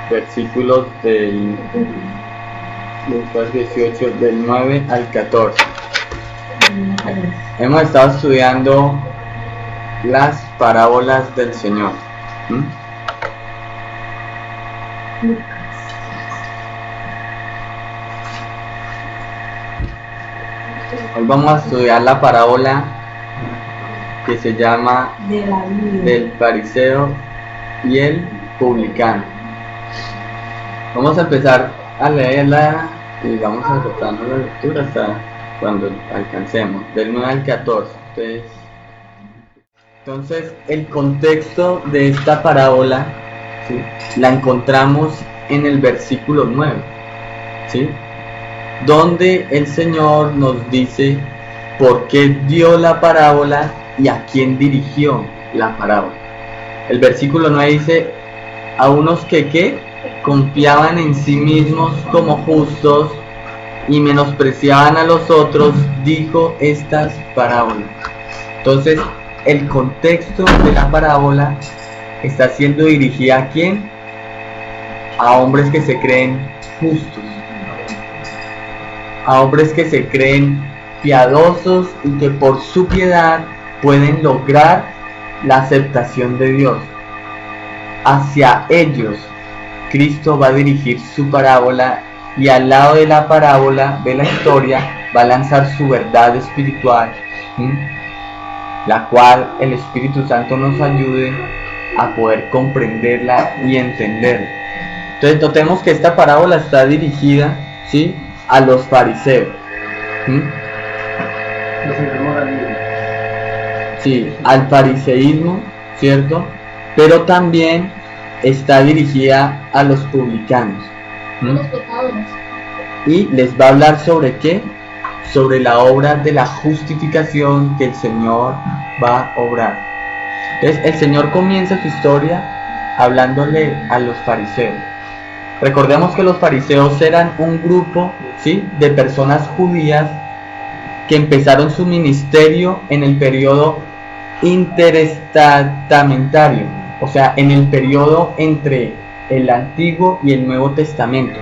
versículos del Lucas 18, del 9 al 14. Hemos estado estudiando las parábolas del Señor. Hoy vamos a estudiar la parábola que se llama del fariseo y el publicano. Vamos a empezar a leerla y vamos a rotando la lectura hasta cuando alcancemos, del 9 al 14. Entonces, el contexto de esta parábola, ¿sí?, la encontramos en el versículo 9, ¿sí?, donde el Señor nos dice por qué dio la parábola y a quién dirigió la parábola. El versículo 9 dice: a unos que confiaban en sí mismos como justos y menospreciaban a los otros, dijo estas parábolas. Entonces, el contexto de la parábola está siendo dirigida ¿a quién? A hombres que se creen justos, a hombres que se creen piadosos y que por su piedad pueden lograr la aceptación de Dios. Hacia ellos Cristo va a dirigir su parábola, y al lado de la parábola, de la historia, va a lanzar su verdad espiritual, la cual el Espíritu Santo nos ayude a poder comprenderla y entenderla. Entonces notemos que esta parábola está dirigida, ¿sí?, a los fariseos. Sí, al fariseísmo, ¿cierto? Pero también está dirigida a los publicanos. Los pecadores. Y les va a hablar sobre qué? Sobre la obra de la justificación que el Señor va a obrar. Entonces el Señor comienza su historia hablándole a los fariseos. Recordemos que los fariseos eran un grupo, ¿sí?, de personas judías que empezaron su ministerio en el periodo intertestamentario, o sea, en el periodo entre el Antiguo y el Nuevo Testamento,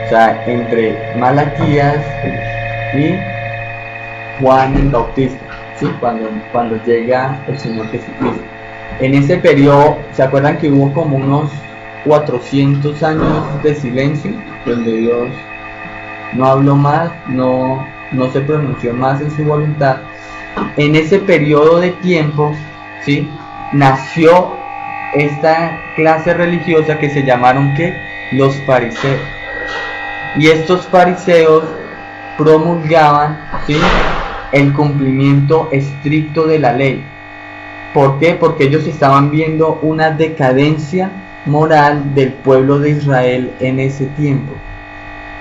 o sea, entre Malaquías y Juan el Bautista, ¿sí?, cuando llega el Señor Jesucristo. En ese periodo, ¿se acuerdan que hubo como unos 400 años de silencio, donde Dios no habló más, no se pronunció más en su voluntad? En ese periodo de tiempo, ¿sí?, nació esta clase religiosa que se llamaron ¿qué? Los fariseos. Y estos fariseos promulgaban, ¿sí?, el cumplimiento estricto de la ley. ¿Por qué? Porque ellos estaban viendo una decadencia moral del pueblo de Israel en ese tiempo.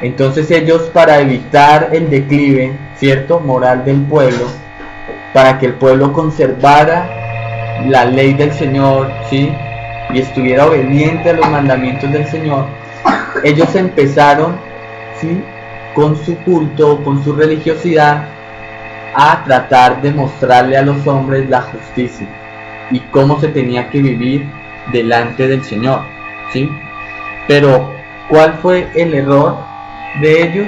Entonces ellos, para evitar el declive, ¿cierto?, moral del pueblo, para que el pueblo conservara la ley del Señor, ¿sí?, y estuviera obediente a los mandamientos del Señor, ellos empezaron, ¿sí?, con su culto, con su religiosidad, a tratar de mostrarle a los hombres la justicia y cómo se tenía que vivir delante del Señor, ¿sí? Pero ¿cuál fue el error de ellos?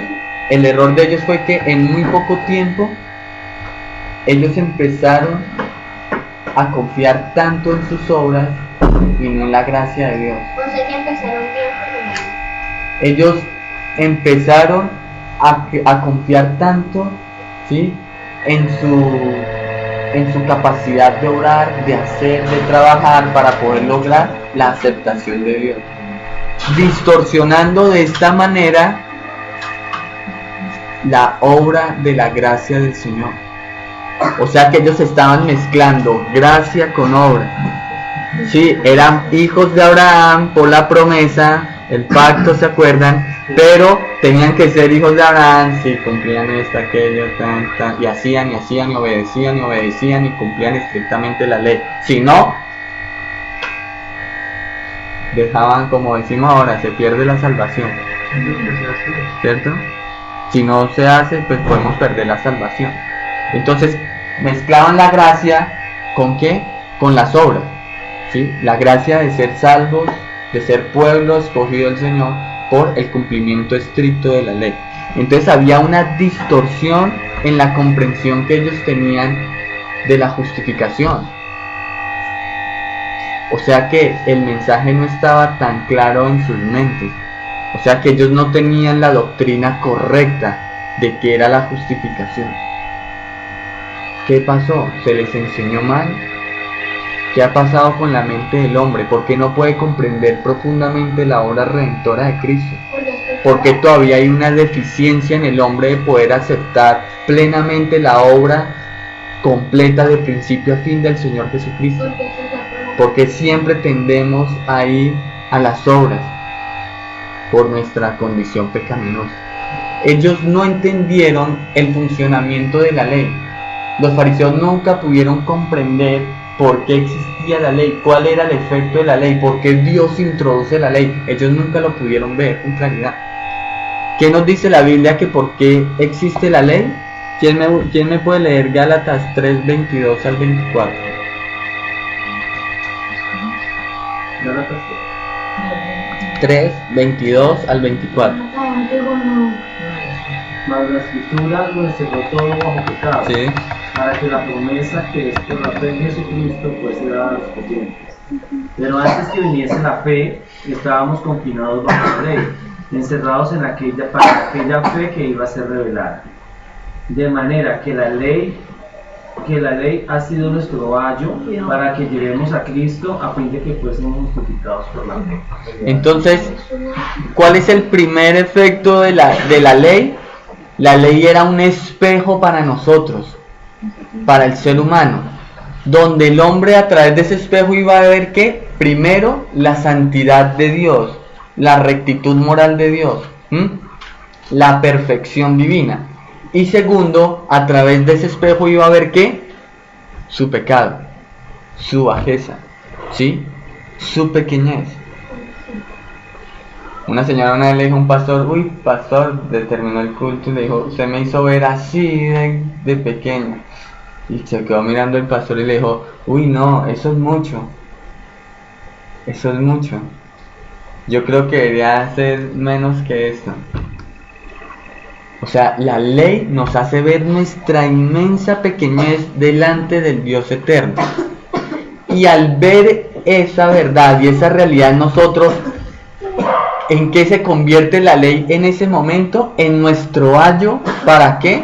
El error de ellos fue que en muy poco tiempo ellos empezaron a confiar tanto en sus obras y no en la gracia de Dios. Pues es que empezaron bien, pero ellos empezaron a confiar tanto, ¿sí?, en su capacidad de obrar, de hacer, de trabajar para poder lograr la aceptación de Dios, distorsionando de esta manera la obra de la gracia del Señor. O sea que ellos estaban mezclando gracia con obra. Sí, eran hijos de Abraham por la promesa, el pacto, ¿se acuerdan? Pero tenían que ser hijos de Abraham, sí, cumplían esto, aquello, y hacían, y obedecían, y cumplían estrictamente la ley. Si no, dejaban, como decimos ahora, se pierde la salvación, ¿cierto? Si no se hace, pues podemos perder la salvación. Entonces, mezclaban la gracia, ¿con qué? Con las obras, ¿sí? La gracia de ser salvos de ser pueblo escogido del Señor por el cumplimiento estricto de la ley. Entonces había una distorsión en la comprensión que ellos tenían de la justificación. O sea que el mensaje no estaba tan claro en sus mentes. O sea que ellos no tenían la doctrina correcta de qué era la justificación. ¿Qué pasó? ¿Se les enseñó mal? ¿Qué ha pasado con la mente del hombre? ¿Por qué no puede comprender profundamente la obra redentora de Cristo? ¿Por qué todavía hay una deficiencia en el hombre de poder aceptar plenamente la obra completa de principio a fin del Señor Jesucristo? Porque siempre tendemos a ir a las obras por nuestra condición pecaminosa. Ellos no entendieron el funcionamiento de la ley. Los fariseos nunca pudieron comprender por qué existía la ley, cuál era el efecto de la ley, por qué Dios introduce la ley. Ellos nunca lo pudieron ver con claridad. ¿Qué nos dice la Biblia que por qué existe la ley? ¿Quién me puede leer Gálatas 3, 22 al 24? Gálatas 3, 22 al 24. Mas la Escritura lo encerró todo bajo pecado, Sí. para que la promesa que es por la fe en Jesucristo fuese dada a los creyentes. Pero antes que viniese la fe, estábamos confinados bajo la ley, encerrados en para aquella fe que iba a ser revelada. De manera que la ley ha sido nuestro ayo para que llevemos a Cristo a fin de que fuésemos justificados por la fe. Entonces, ¿cuál es el primer efecto de la ley? La ley era un espejo para nosotros, para el ser humano, donde el hombre a través de ese espejo iba a ver que, primero, la santidad de Dios, la rectitud moral de Dios, la perfección divina, y segundo, a través de ese espejo iba a ver que su pecado, su bajeza, ¿sí? Su pequeñez. Una señora una vez le dijo a un pastor: uy, pastor, terminó el culto y le dijo: usted me hizo ver así de pequeño. Y se quedó mirando el pastor y le dijo: uy, no, eso es mucho. Eso es mucho. Yo creo que debería ser menos que esto. O sea, la ley nos hace ver nuestra inmensa pequeñez delante del Dios eterno. Y al ver esa verdad y esa realidad en nosotros, ¿en qué se convierte la ley en ese momento? En nuestro ayo. ¿Para qué?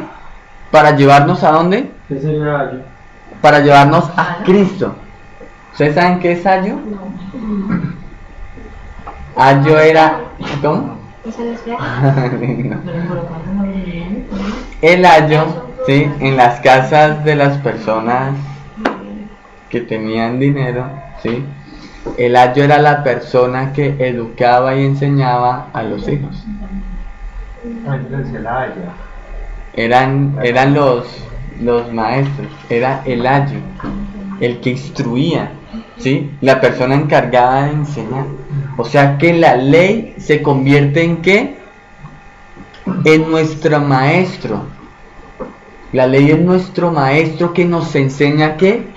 ¿Para llevarnos a dónde? ¿Qué sería ayo? Para llevarnos a Cristo. ¿Ustedes saben qué es ayo? Ayo era... ¿Cómo? No. El ayo, ¿sí? En las casas de las personas que tenían dinero, ¿sí? El ayo era la persona que educaba y enseñaba a los hijos. Eran los maestros, era el ayo, el que instruía, ¿sí? La persona encargada de enseñar. O sea que la ley se convierte en ¿qué? En nuestro maestro. La ley es nuestro maestro que nos enseña ¿qué?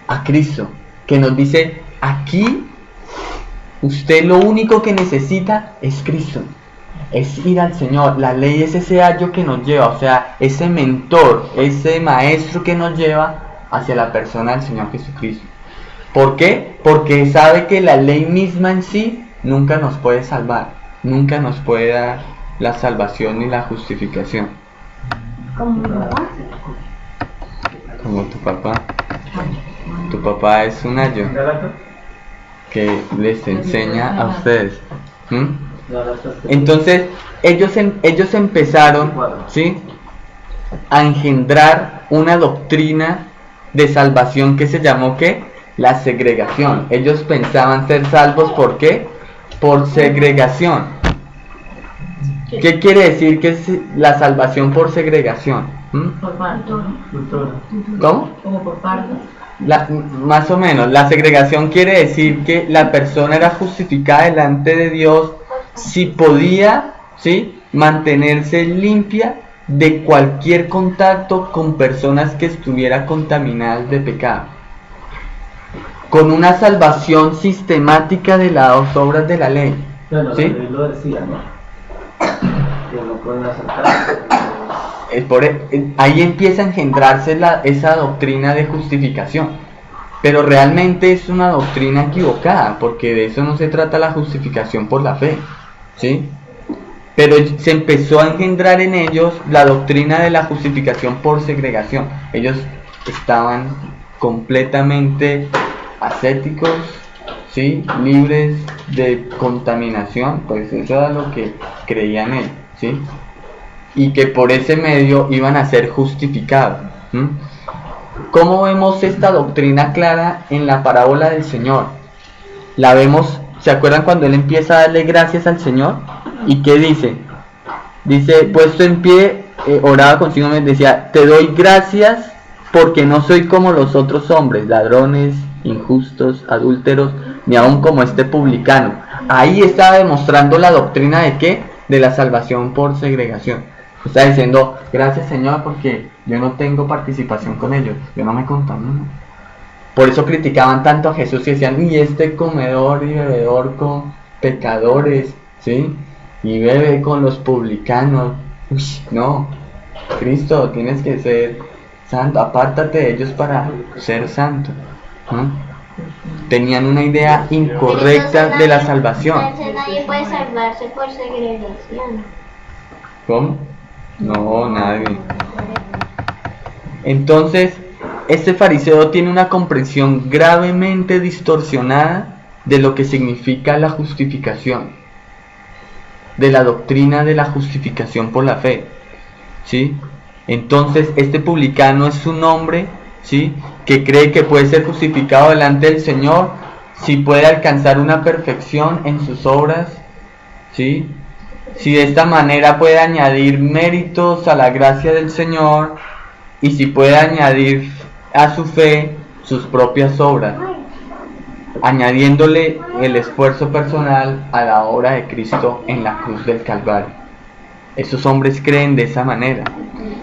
A Cristo, que nos dice: aquí usted lo único que necesita es Cristo, es ir al Señor. La ley es ese ayo que nos lleva, o sea, ese mentor, ese maestro que nos lleva hacia la persona del Señor Jesucristo. ¿Por qué? Porque sabe que la ley misma en sí nunca nos puede salvar, nunca nos puede dar la salvación ni la justificación. Como mi papá. Como tu papá. Tu papá es un ayo que les enseña a ustedes. Entonces ellos empezaron, ¿sí?, a engendrar una doctrina de salvación que se llamó ¿qué? La segregación. Ellos pensaban ser salvos ¿por qué? Por segregación. ¿Qué quiere decir que es la salvación por segregación? Por parto. ¿Cómo? Como por parto. Más o menos, la segregación quiere decir que la persona era justificada delante de Dios si podía, ¿sí?, mantenerse limpia de cualquier contacto con personas que estuvieran contaminadas de pecado. con una salvación sistemática de las obras de la ley. Bueno, ¿sí? él lo decía, ¿no? Que no pueden aceptar. Ahí empieza a engendrarse esa doctrina de justificación, pero realmente es una doctrina equivocada, porque de eso no se trata la justificación por la fe, ¿sí? Pero se empezó a engendrar en ellos la doctrina de la justificación por segregación. Ellos estaban completamente ascéticos, ¿sí? Libres de contaminación, pues eso era lo que creían ellos, ¿sí? Y que por ese medio iban a ser justificados. ¿Cómo vemos esta doctrina clara en la parábola del Señor? La vemos, ¿se acuerdan cuando Él empieza a darle gracias al Señor? ¿Y qué dice? Dice, puesto en pie, oraba consigo, me decía, te doy gracias porque no soy como los otros hombres, ladrones, injustos, adúlteros, ni aun como este publicano. Ahí estaba demostrando la doctrina de ¿qué? De la salvación por segregación. Está diciendo, gracias Señor porque yo no tengo participación con ellos, yo no me contamino. Por eso criticaban tanto a Jesús y decían, y este comedor y bebedor con pecadores, ¿sí? Y bebe con los publicanos. Uy, no, Cristo, tienes que ser santo, apártate de ellos para ser santo. Tenían una idea incorrecta de la salvación. Entonces nadie puede salvarse por segregación. ¿Cómo? No, nadie. Entonces, este fariseo tiene una comprensión gravemente distorsionada de lo que significa la justificación, de la doctrina de la justificación por la fe, ¿sí? Entonces, este publicano es un hombre, ¿sí? Que cree que puede ser justificado delante del Señor si puede alcanzar una perfección en sus obras, ¿sí? Si de esta manera puede añadir méritos a la gracia del Señor y si puede añadir a su fe sus propias obras, añadiéndole el esfuerzo personal a la obra de Cristo en la cruz del Calvario. Esos hombres creen de esa manera.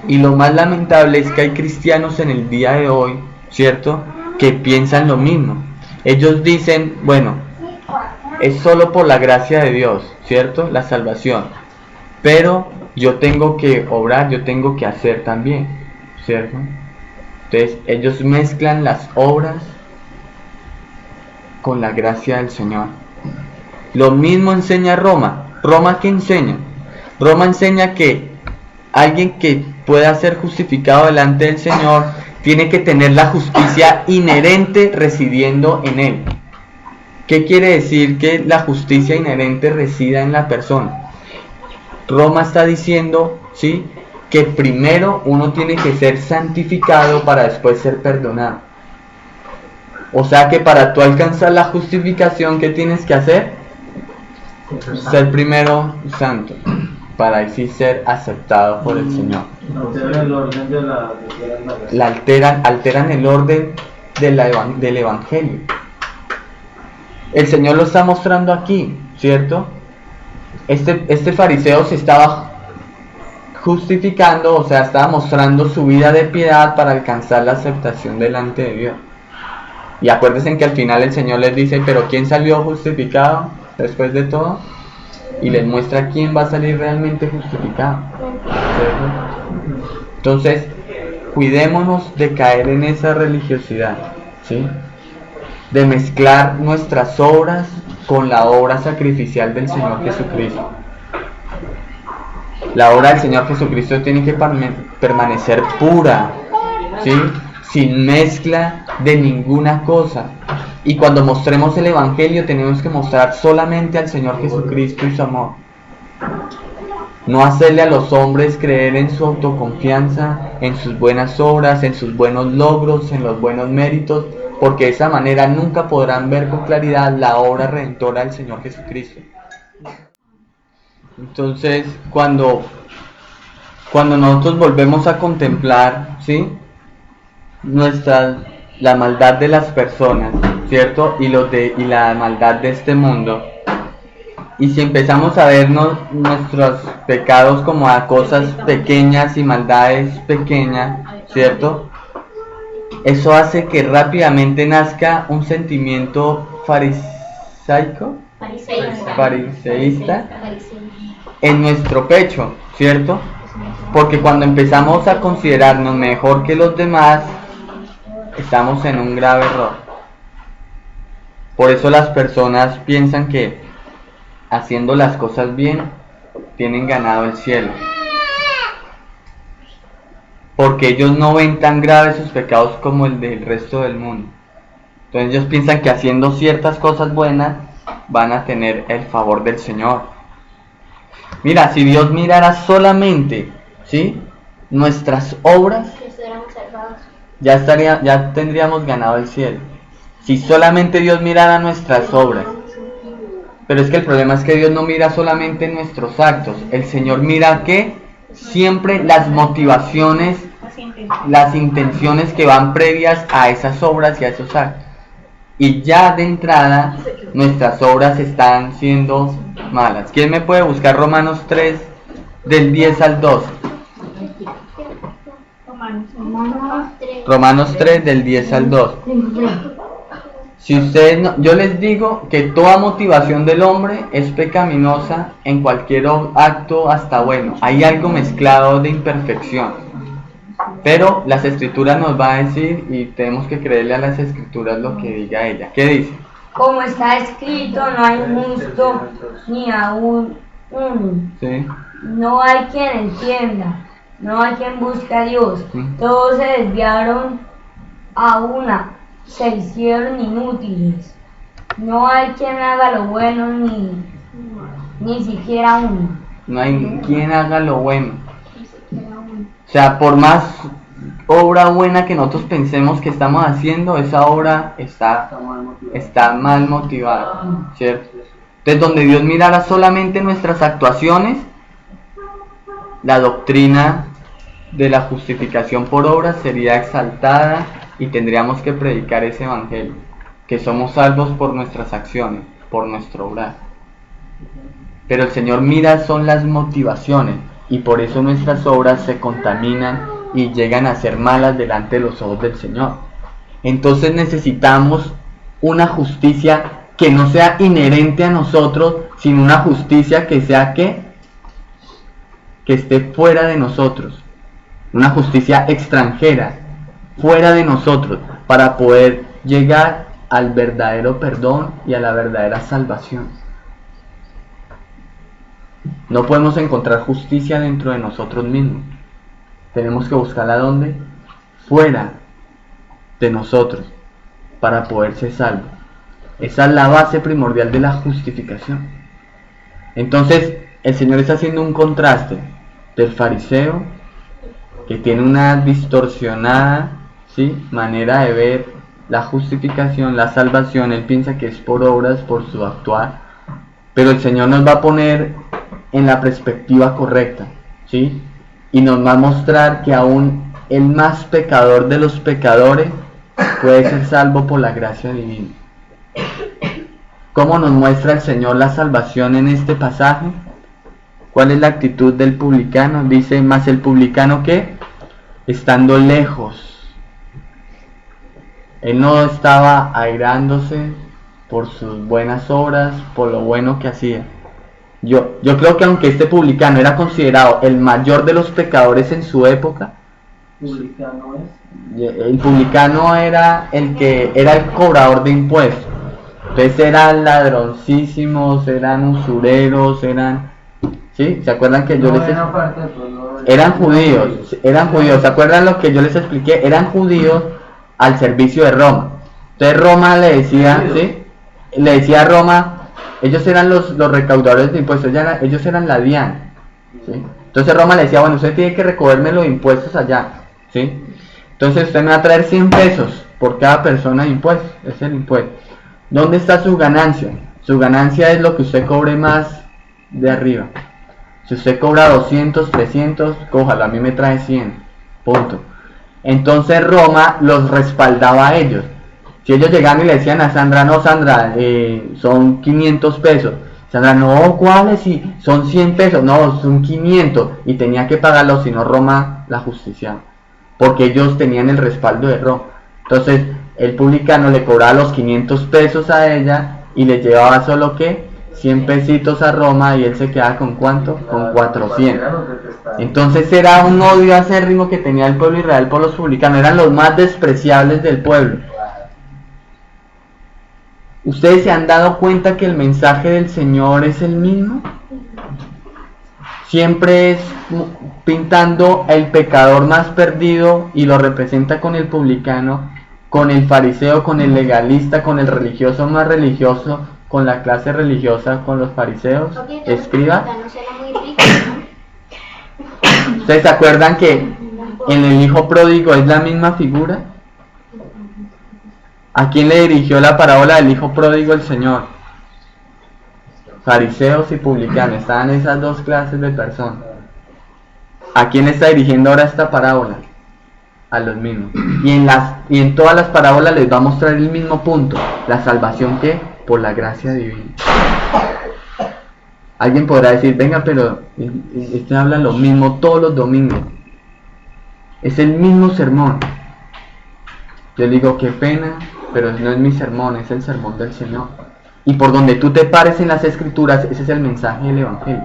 Y lo más lamentable es que hay cristianos en el día de hoy, ¿cierto?, que piensan lo mismo. Ellos dicen, bueno, es solo por la gracia de Dios, ¿cierto?, la salvación, pero yo tengo que obrar, yo tengo que hacer también, ¿cierto? Entonces ellos mezclan las obras con la gracia del Señor. Lo mismo enseña Roma. ¿Roma qué enseña? Roma enseña que alguien que pueda ser justificado delante del Señor tiene que tener la justicia inherente residiendo en él. ¿Qué quiere decir que la justicia inherente resida en la persona? Roma está diciendo, ¿sí?, que primero uno tiene que ser santificado para después ser perdonado. O sea que para tú alcanzar la justificación, ¿qué tienes que hacer? Ser primero santo, para así ser aceptado por el Señor. Alteran el orden de la Alteran el orden del Evangelio. El Señor lo está mostrando aquí, ¿cierto? Este fariseo se estaba justificando, o sea, estaba mostrando su vida de piedad para alcanzar la aceptación delante de Dios. Y acuérdense que al final el Señor les dice, pero ¿quién salió justificado después de todo? Y les muestra quién va a salir realmente justificado, ¿cierto? Entonces, cuidémonos de caer en esa religiosidad, ¿sí?, de mezclar nuestras obras con la obra sacrificial del Señor Jesucristo. La obra del Señor Jesucristo tiene que permanecer pura, ¿sí?, sin mezcla de ninguna cosa. Y cuando mostremos el Evangelio tenemos que mostrar solamente al Señor Jesucristo y su amor. No hacerle a los hombres creer en su autoconfianza, en sus buenas obras, en sus buenos logros, en los buenos méritos, porque de esa manera nunca podrán ver con claridad la obra redentora del Señor Jesucristo. Entonces, cuando nosotros volvemos a contemplar, ¿sí?, la maldad de las personas, ¿cierto?, y la maldad de este mundo, y si empezamos a vernos nuestros pecados como a cosas pequeñas y maldades pequeñas, ¿cierto?, eso hace que rápidamente nazca un sentimiento farisaico, fariseísta en nuestro pecho, ¿cierto? Porque cuando empezamos a considerarnos mejor que los demás, estamos en un grave error. Por eso las personas piensan que haciendo las cosas bien, tienen ganado el cielo. Porque ellos no ven tan graves sus pecados como el del resto del mundo. Entonces ellos piensan que haciendo ciertas cosas buenas van a tener el favor del Señor. Mira, si Dios mirara solamente, ¿sí?, nuestras obras, ya tendríamos ganado el cielo. Si solamente Dios mirara nuestras obras. Pero es que el problema es que Dios no mira solamente nuestros actos. El Señor mira que siempre las motivaciones, las intenciones que van previas a esas obras y a esos actos. Y ya de entrada nuestras obras están siendo malas. ¿Quién me puede buscar Romanos 3 del 10 al 12? Romanos 3 del 10 al 12. Si ustedes no, yo les digo que toda motivación del hombre es pecaminosa en cualquier acto hasta bueno. Hay algo mezclado de imperfección. Pero las escrituras nos va a decir y tenemos que creerle a las escrituras lo que diga ella. ¿Qué dice? Como está escrito, no hay justo ni aún uno. ¿Sí? No hay quien entienda, no hay quien busque a Dios. Todos se desviaron a una, se hicieron inútiles. No hay quien haga lo bueno ni siquiera uno. No hay quien haga lo bueno. O sea, por más obra buena que nosotros pensemos que estamos haciendo, esa obra está mal motivada, ¿cierto? Entonces, donde Dios mirara solamente nuestras actuaciones, la doctrina de la justificación por obras sería exaltada y tendríamos que predicar ese evangelio, que somos salvos por nuestras acciones, por nuestro obrar. Pero el Señor mira son las motivaciones, y por eso nuestras obras se contaminan y llegan a ser malas delante de los ojos del Señor. Entonces necesitamos una justicia que no sea inherente a nosotros, sino una justicia que sea que esté fuera de nosotros, una justicia extranjera, fuera de nosotros, para poder llegar al verdadero perdón y a la verdadera salvación. No podemos encontrar justicia dentro de nosotros mismos. Tenemos que buscarla ¿dónde? Fuera de nosotros, para poder ser salvos. Esa es la base primordial de la justificación. Entonces, el Señor está haciendo un contraste del fariseo, que tiene una distorsionada, ¿sí?, manera de ver la justificación, la salvación. Él piensa que es por obras, por su actuar. Pero el Señor nos va a poner en la perspectiva correcta, ¿sí? Y nos va a mostrar que aún el más pecador de los pecadores puede ser salvo por la gracia divina. ¿Cómo nos muestra el Señor la salvación en este pasaje? ¿Cuál es la actitud del publicano? Dice, más el publicano que, estando lejos, él no estaba airándose por sus buenas obras, por lo bueno que hacía. Yo creo que aunque este publicano era considerado el mayor de los pecadores en su época, el publicano era el que era el cobrador de impuestos. Entonces eran ladroncísimos, eran usureros, ¿sí? ¿Se acuerdan que yo les expliqué? Eran judíos, ¿se acuerdan lo que yo les expliqué? Eran judíos al servicio de Roma. Entonces Roma le decía, ¿sí?, le decía a Roma, ellos eran los recaudadores de impuestos, ellos eran la DIAN, ¿sí? Entonces Roma le decía, bueno, usted tiene que recogerme los impuestos allá, ¿sí? Entonces usted me va a traer 100 pesos por cada persona de impuestos, es el impuesto. ¿Dónde está su ganancia? Su ganancia es lo que usted cobre más de arriba. Si usted cobra 200, 300, cójalo, a mí me trae 100, punto. Entonces Roma los respaldaba a ellos. Si ellos llegaban y le decían a Sandra, no Sandra, son 500 pesos. Sandra, no, ¿cuáles? Si son 100 pesos, no, son 500. Y tenía que pagarlo, si no Roma la justiciaba. Porque ellos tenían el respaldo de Roma. Entonces el publicano le cobraba los 500 pesos a ella y le llevaba solo que 100 pesitos a Roma, y él se quedaba con ¿cuánto? Con 400. Entonces era un odio acérrimo que tenía el pueblo de Israel por los publicanos, eran los más despreciables del pueblo. ¿Ustedes se han dado cuenta que el mensaje del Señor es el mismo? Siempre es pintando el pecador más perdido y lo representa con el publicano, con el fariseo, con el legalista, con el religioso más religioso, con la clase religiosa, con los fariseos, escribas. ¿Ustedes se acuerdan que en el hijo pródigo es la misma figura? ¿A quién le dirigió la parábola del hijo pródigo el Señor? Fariseos y publicanos, estaban esas dos clases de personas. ¿A quién está dirigiendo ahora esta parábola? A los mismos. Y en todas las parábolas les va a mostrar el mismo punto, la salvación que por la gracia divina. Alguien podrá decir, venga, pero este habla lo mismo todos los domingos, es el mismo sermón. Yo digo, qué pena, pero no es mi sermón, es el sermón del Señor. Y por donde tú te pares en las Escrituras, ese es el mensaje del Evangelio.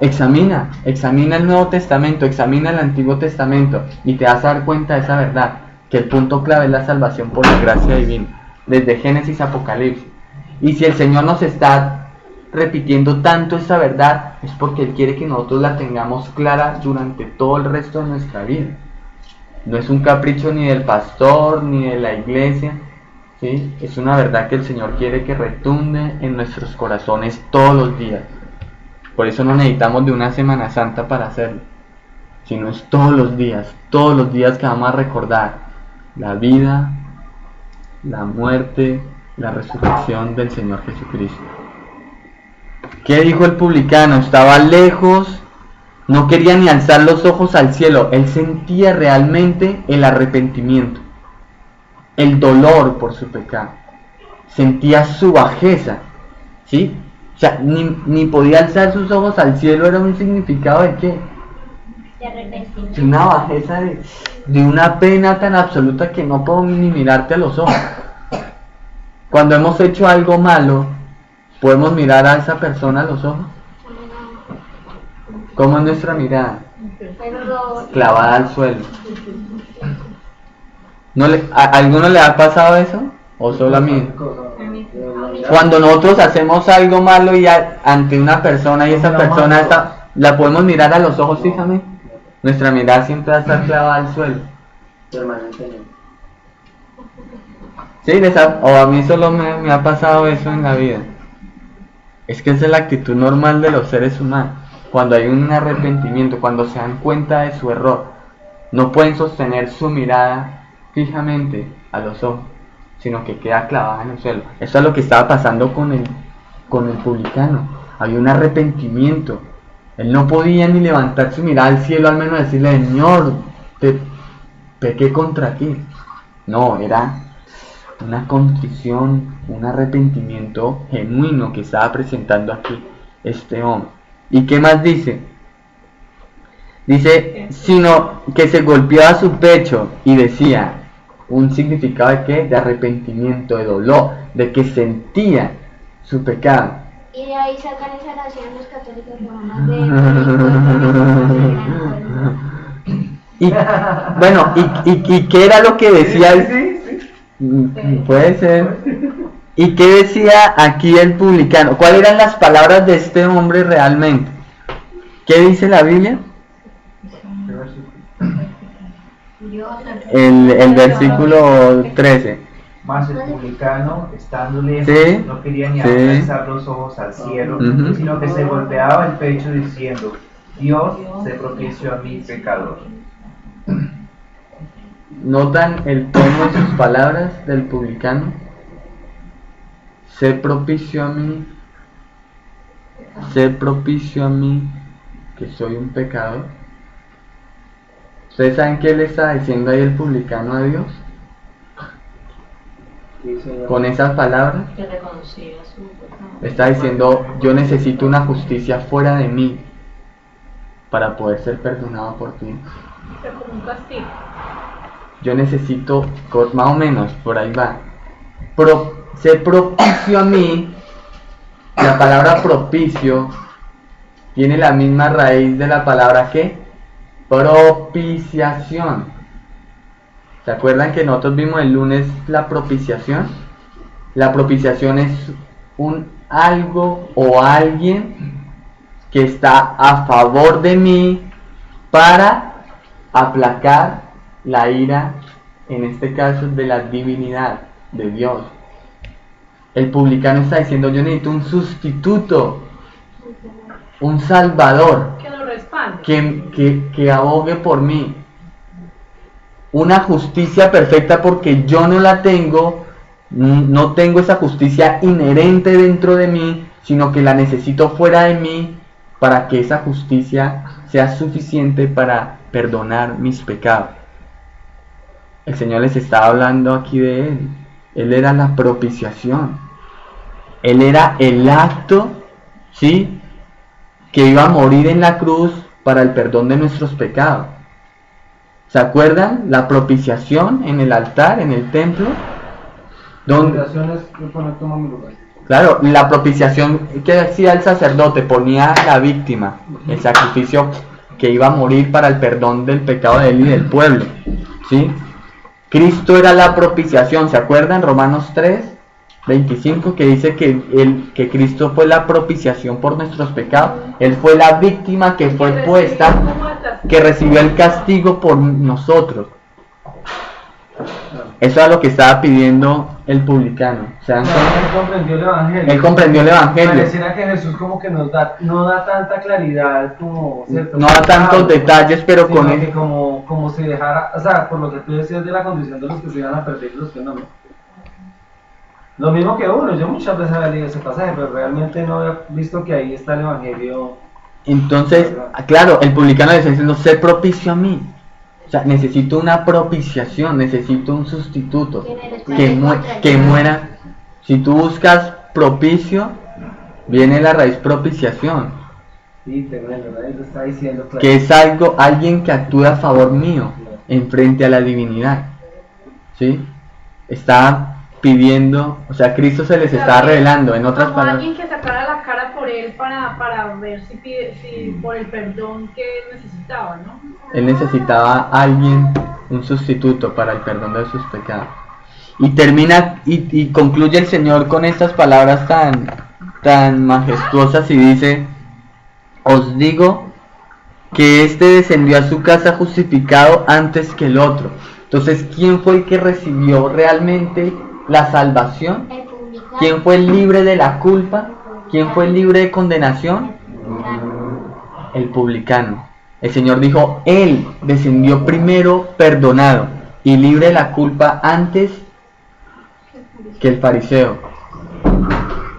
Examina el Nuevo Testamento, examina el Antiguo Testamento, y te vas a dar cuenta de esa verdad, que el punto clave es la salvación por la gracia divina, desde Génesis a Apocalipsis. Y si el Señor nos está repitiendo tanto esa verdad, es porque Él quiere que nosotros la tengamos clara durante todo el resto de nuestra vida. No es un capricho ni del pastor, ni de la iglesia, ¿sí? Es una verdad que el Señor quiere que retumbe en nuestros corazones todos los días. Por eso no necesitamos de una Semana Santa para hacerlo, sino es todos los días que vamos a recordar la vida, la muerte, la resurrección del Señor Jesucristo. ¿Qué dijo el publicano? Estaba lejos, no quería ni alzar los ojos al cielo. Él sentía realmente el arrepentimiento, el dolor por su pecado, sentía su bajeza, ¿sí? O sea, ni podía alzar sus ojos al cielo. Era un significado de ¿qué? De arrepentimiento. Una bajeza de una pena tan absoluta que no puedo ni mirarte a los ojos. Cuando hemos hecho algo malo, ¿podemos mirar a esa persona a los ojos? ¿Cómo es nuestra mirada? Clavada al suelo. ¿A alguno le ha pasado eso? ¿O solo a mí? Cuando nosotros hacemos algo malo y ante una persona y esa persona la podemos mirar a los ojos fijamente, nuestra mirada siempre va a estar clavada al suelo. Permanentemente. Sí, o a mí solo me ha pasado eso en la vida. Es que esa es la actitud normal de los seres humanos. Cuando hay un arrepentimiento, cuando se dan cuenta de su error, no pueden sostener su mirada fijamente a los ojos, sino que queda clavada en el suelo. Eso es lo que estaba pasando con el publicano. Había un arrepentimiento. Él no podía ni levantar su mirada al cielo, al menos decirle, Señor, pequé contra ti. No, era una contrición, un arrepentimiento genuino que estaba presentando aquí este hombre. ¿Y qué más dice? Dice, sino que se golpeaba su pecho y decía, un significado de ¿qué? De arrepentimiento, de dolor, de que sentía su pecado. Y de ahí sacan esa oración los católicos romanos Y bueno, ¿y qué era lo que decía? Puede ser. ¿Y qué decía aquí el publicano? ¿Cuáles eran las palabras de este hombre realmente? ¿Qué dice la Biblia? El versículo 13. Mas el publicano, estando lejos, Sí, no quería ni sí. alzar los ojos al cielo, Ujú. sino que se golpeaba el pecho diciendo, Dios, sé propicio a mí, pecador. ¿Notan el tono de sus palabras del publicano? Sé propicio a mí, que soy un pecador. ¿Ustedes saben qué le está diciendo ahí el publicano a Dios? Con esas palabras Que reconocía su pecado. está diciendo, yo necesito una justicia fuera de mí para poder ser perdonado por ti. Pero como un castigo. yo necesito, más o menos, por ahí va, ser propicio a mí. La palabra propicio tiene la misma raíz de la palabra ¿qué? Propiciación. ¿Se acuerdan que nosotros vimos el lunes la propiciación? La propiciación es un algo o alguien que está a favor de mí para aplacar la ira, en este caso de la divinidad de Dios. El publicano está diciendo, yo necesito un sustituto, un salvador Que lo respalde. que abogue por mí, una justicia perfecta, porque yo no la tengo, no tengo esa justicia inherente dentro de mí, sino que la necesito fuera de mí para que esa justicia sea suficiente para perdonar mis pecados. El Señor les estaba hablando aquí de Él. Él era la propiciación. Él era el acto, ¿sí?, que iba a morir en la cruz para el perdón de nuestros pecados. ¿Se acuerdan? La propiciación en el altar, en el templo. Donde, claro, la propiciación que hacía el sacerdote, ponía a la víctima, el sacrificio que iba a morir para el perdón del pecado de él y del pueblo, ¿sí? Cristo era la propiciación. ¿Se acuerdan? Romanos 3:25, que dice que Cristo fue la propiciación por nuestros pecados. Él fue la víctima que fue puesta, que recibió el castigo por nosotros. Eso es lo que estaba pidiendo el publicano. ¿Se dan cuenta? Él comprendió el evangelio. Él comprendió el evangelio. Pareciera que Jesús como que no da tanta claridad como, ¿cierto? No da tantos detalles, pero sino con que él. como si dejara, o sea, por lo que tú decías de la condición de los que se iban a perder y los que no. Lo mismo que uno, yo muchas veces había leído ese pasaje, pero realmente no había visto que ahí está el evangelio. Entonces, claro, el publicano le está diciendo, sé propicio a mí. O sea, necesito una propiciación, necesito un sustituto que muera. Si tú buscas propicio, viene la raíz propiciación, Sí, tremendo, ¿verdad? Eso está diciendo claro. que es alguien que actúa a favor mío en frente a la divinidad. ¿Sí? Está pidiendo, o sea, Cristo se les está revelando, en otras Como palabras. alguien que sacara la cara por él para ver si por el perdón que él necesitaba, ¿no? Él necesitaba a alguien, un sustituto para el perdón de sus pecados. Y termina y concluye el Señor con estas palabras tan majestuosas y dice, os digo que este descendió a su casa justificado antes que el otro. Entonces, ¿quién fue el que recibió realmente la salvación? El publicano. ¿Quién fue el libre de la culpa? ¿Quién fue el libre de condenación? El publicano. El Señor dijo, Él descendió primero perdonado y libre de la culpa antes que el fariseo,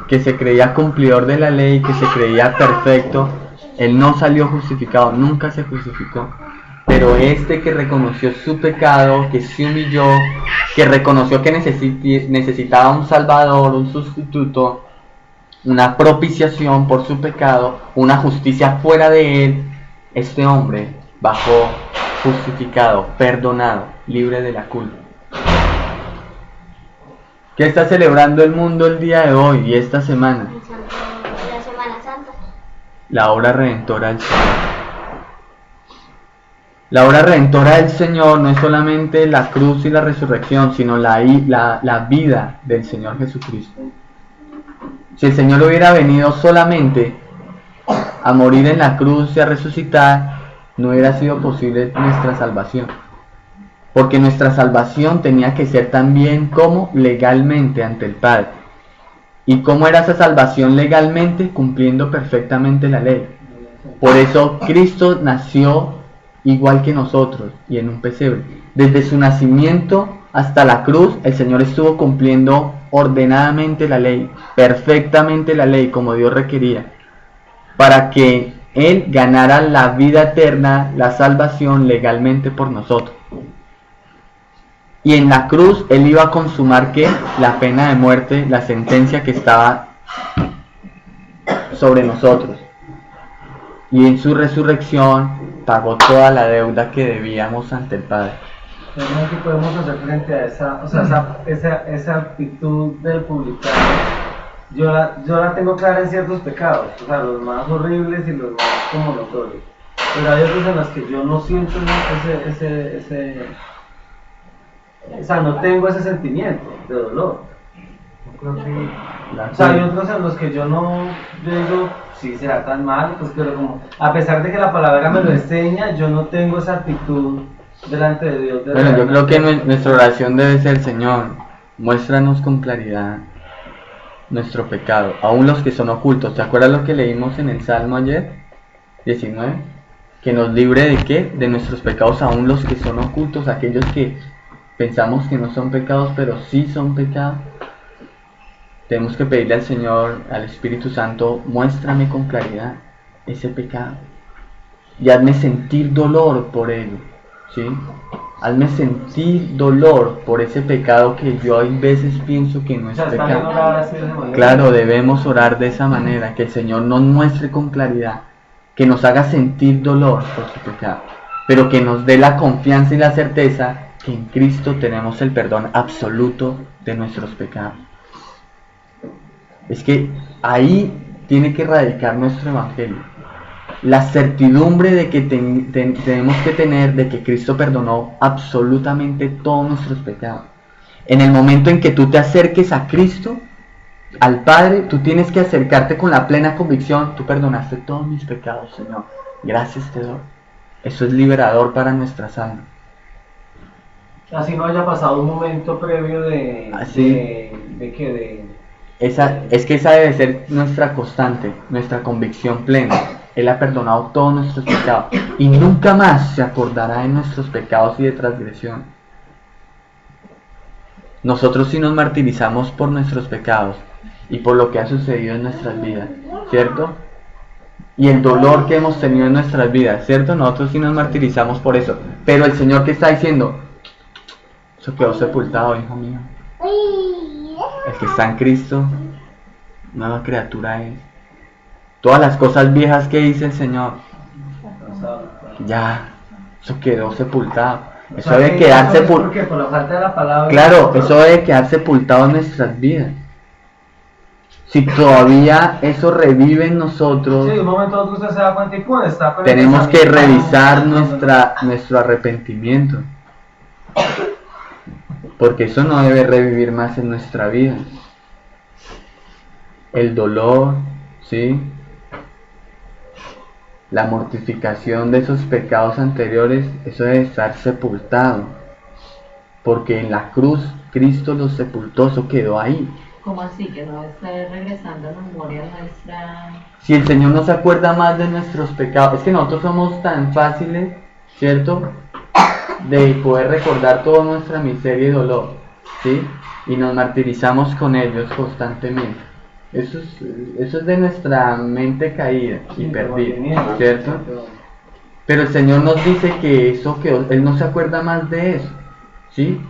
que se creía cumplidor de la ley, que se creía perfecto. Él no salió justificado, nunca se justificó. Pero este que reconoció su pecado, que se humilló, que reconoció que necesitaba un salvador, un sustituto, una propiciación por su pecado, una justicia fuera de él, este hombre bajó justificado, perdonado, libre de la culpa. ¿Qué está celebrando el mundo el día de hoy y esta semana? La Semana Santa. La obra redentora del Señor. La obra redentora del Señor no es solamente la cruz y la resurrección, sino la vida del Señor Jesucristo. Si el Señor hubiera venido solamente a morir en la cruz y a resucitar, no hubiera sido posible nuestra salvación. Porque nuestra salvación tenía que ser también como legalmente ante el Padre. ¿Y cómo era esa salvación legalmente? Cumpliendo perfectamente la ley. Por eso Cristo nació igual que nosotros y en un pesebre. Desde su nacimiento hasta la cruz, el Señor estuvo cumpliendo ordenadamente la ley, perfectamente la ley, como Dios requería, para que Él ganara la vida eterna, la salvación legalmente por nosotros. Y en la cruz Él iba a consumar ¿qué? La pena de muerte, la sentencia que estaba sobre nosotros. Y en su resurrección pagó toda la deuda que debíamos ante el Padre. Entonces, ¿qué podemos hacer frente a esa, o sea, esa actitud del publicano? Yo la tengo clara en ciertos pecados, o sea, los más horribles y los más como notorios. Pero hay otros en los que yo no siento o sea, no tengo ese sentimiento de dolor. Yo creo que O sea, hay otros en los que yo digo, si será tan mal, pues pero como, a pesar de que la palabra me lo enseña, yo no tengo esa actitud delante de Dios. Bueno, yo creo que nuestra oración debe ser: Señor, muéstranos con claridad nuestro pecado, aún los que son ocultos. ¿Te acuerdas lo que leímos en el Salmo ayer? 19. Que nos libre de ¿qué? De nuestros pecados, aún los que son ocultos, aquellos que pensamos que no son pecados, pero sí son pecados. Tenemos que pedirle al Señor, al Espíritu Santo: muéstrame con claridad ese pecado y hazme sentir dolor por ello, ¿sí? Hazme sentir dolor por ese pecado que yo a veces pienso que no es pecado. Claro, debemos orar de esa manera, que el Señor nos muestre con claridad, que nos haga sentir dolor por su pecado, pero que nos dé la confianza y la certeza que en Cristo tenemos el perdón absoluto de nuestros pecados. Es que ahí tiene que radicar nuestro evangelio, la certidumbre de que tenemos que tener de que Cristo perdonó absolutamente todos nuestros pecados. En el momento en que tú te acerques a Cristo, al Padre, tú tienes que acercarte con la plena convicción: tú perdonaste todos mis pecados, Señor, gracias te doy. Eso es liberador para nuestras almas. Así no haya pasado un momento previo Es que esa debe ser nuestra constante, nuestra convicción plena. Él ha perdonado todos nuestros pecados y nunca más se acordará de nuestros pecados y de transgresión. Nosotros sí nos martirizamos por nuestros pecados y por lo que ha sucedido en nuestras vidas, ¿cierto? Y el dolor que hemos tenido en nuestras vidas, ¿cierto? Nosotros sí nos martirizamos por eso. Pero el Señor, ¿qué está diciendo? Eso quedó sepultado, hijo mío. El que está en Cristo, nueva criatura es. Todas las cosas viejas que dice el Señor, ya, eso quedó sepultado. Eso debe quedar sepultado. ¿Por qué? Por la falta de la palabra. Claro, eso debe quedar sepultado en nuestras vidas. Si todavía eso revive en nosotros, sí, de un momento a otro usted se da cuenta y puede estar con el tenemos que pensamiento. revisar nuestro arrepentimiento. Porque eso no debe revivir más en nuestra vida. El dolor, ¿sí? La mortificación de esos pecados anteriores, eso debe estar sepultado. Porque en la cruz Cristo los sepultó, eso quedó ahí. ¿Cómo así? Que no está regresando a memoria nuestra... Si el Señor no se acuerda más de nuestros pecados, es que nosotros somos tan fáciles, ¿cierto?, de poder recordar toda nuestra miseria y dolor, ¿sí? Y nos martirizamos con ellos constantemente. Eso es de nuestra mente caída y perdida, ¿cierto? Pero el Señor nos dice que eso quedó, Él no se acuerda más de eso, ¿sí?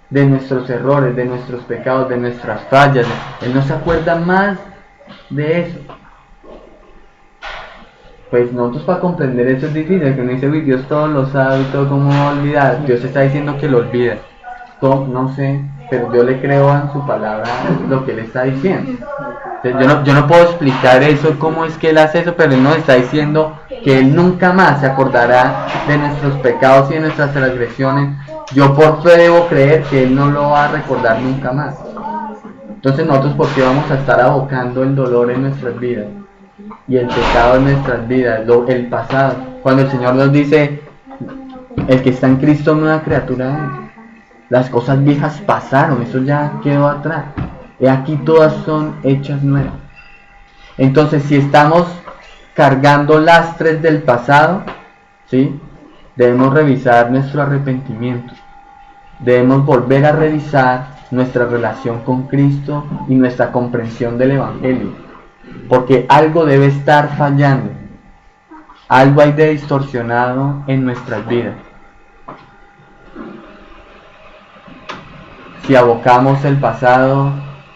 De nuestros errores, de nuestros pecados, de nuestras fallas. Él no se acuerda más de eso. Pues nosotros, para comprender eso es difícil, que uno dice: uy, Dios todo lo sabe, todo cómo va a olvidar. Dios está diciendo que lo olvida. No sé, pero yo le creo en su palabra lo que Él está diciendo. Entonces, yo no puedo explicar eso, cómo es que Él hace eso, pero Él nos está diciendo que Él nunca más se acordará de nuestros pecados y de nuestras transgresiones. Yo por fe debo creer que Él no lo va a recordar nunca más. Entonces nosotros, ¿por qué vamos a estar abocando el dolor en nuestras vidas? Y el pecado en nuestras vidas, el pasado. Cuando el Señor nos dice: el que está en Cristo, nueva criatura es. Las cosas viejas pasaron, eso ya quedó atrás. Y aquí todas son hechas nuevas. Entonces, si estamos cargando lastres del pasado, ¿sí?, debemos revisar nuestro arrepentimiento. Debemos volver a revisar nuestra relación con Cristo y nuestra comprensión del Evangelio. Porque algo debe estar fallando. Algo hay de distorsionado en nuestras vidas. Si abocamos el pasado,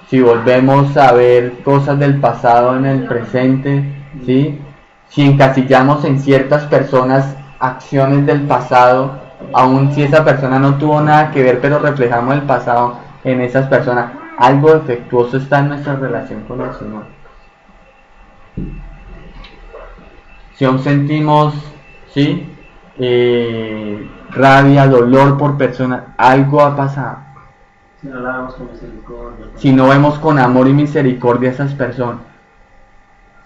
si volvemos a ver cosas del pasado en el presente, ¿sí?, si encasillamos en ciertas personas acciones del pasado aun si esa persona no tuvo nada que ver, pero reflejamos el pasado en esas personas. Algo defectuoso está en nuestra relación con el Señor. Si aún sentimos, ¿sí? Rabia, dolor por personas, algo ha pasado. Si no la vemos con misericordia. Si no vemos con amor y misericordia a esas personas.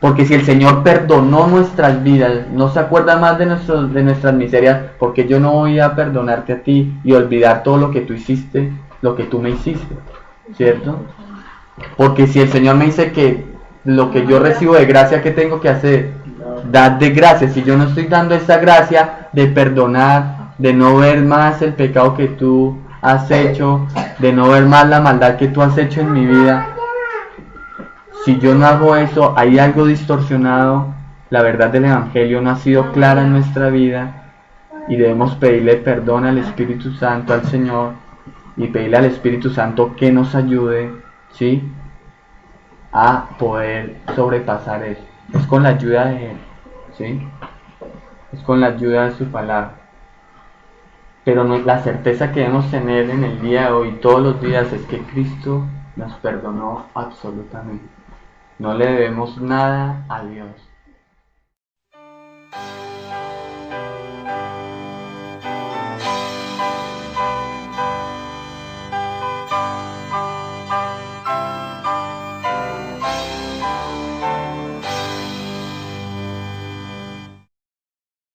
Porque si el Señor perdonó nuestras vidas, no se acuerda más de nuestras miserias, porque yo no voy a perdonarte a ti y olvidar todo lo que tú hiciste, lo que tú me hiciste, ¿cierto? Porque si el Señor me dice que lo que yo recibo de gracia, ¿qué tengo que hacer? Dar de gracia. Si yo no estoy dando esa gracia de perdonar, de no ver más el pecado que tú has hecho, de no ver más la maldad que tú has hecho en mi vida, si yo no hago eso, hay algo distorsionado, la verdad del Evangelio no ha sido clara en nuestra vida y debemos pedirle perdón al Espíritu Santo, al Señor, y pedirle al Espíritu Santo que nos ayude, ¿sí?, a poder sobrepasar eso. Es con la ayuda de Él, ¿sí? Es con la ayuda de su palabra. Pero la certeza que debemos tener en el día de hoy, todos los días, es que Cristo nos perdonó absolutamente. No le debemos nada a Dios.